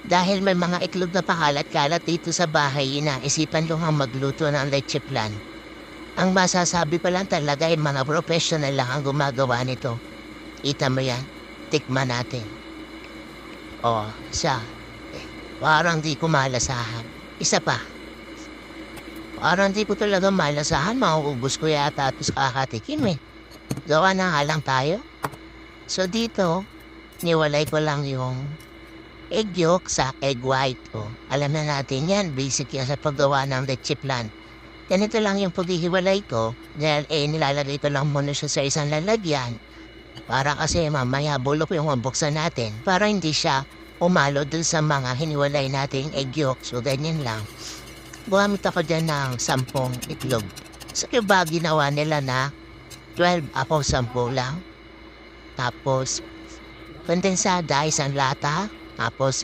Dahil may mga itlog na pakalat-kalat dito sa bahay, inaisipan ko nga magluto ng leche plan. Ang masasabi ko lang talaga ay mga professional lang ang gumagawa nito. Kita mo yan? Tikman natin. Oh, siya. Parang di ko malasahan. Isa pa. Parang di ko talaga malasahan. Mauubos ko yata ito sa kakatikim eh. Gawa na nga lang tayo. So dito, niwalay ko lang yung egg yolk sa egg white. Oh, alam na natin yan. Basic yan sa paggawa ng leche plan. Ganito lang yung paghihiwalay ko. Dahil nilalagay ko lang muna siya sa isang lalagyan. Para kasi mamaya bulok yung mabuksan natin. Para hindi siya umalo dun sa mga hiniwalay nating egg yolk. So ganyan lang. Gumamit ako dyan ng 10 itlog. So iba ginawa nila na 12, ako 10 lang. Tapos kondensada isang lata. Tapos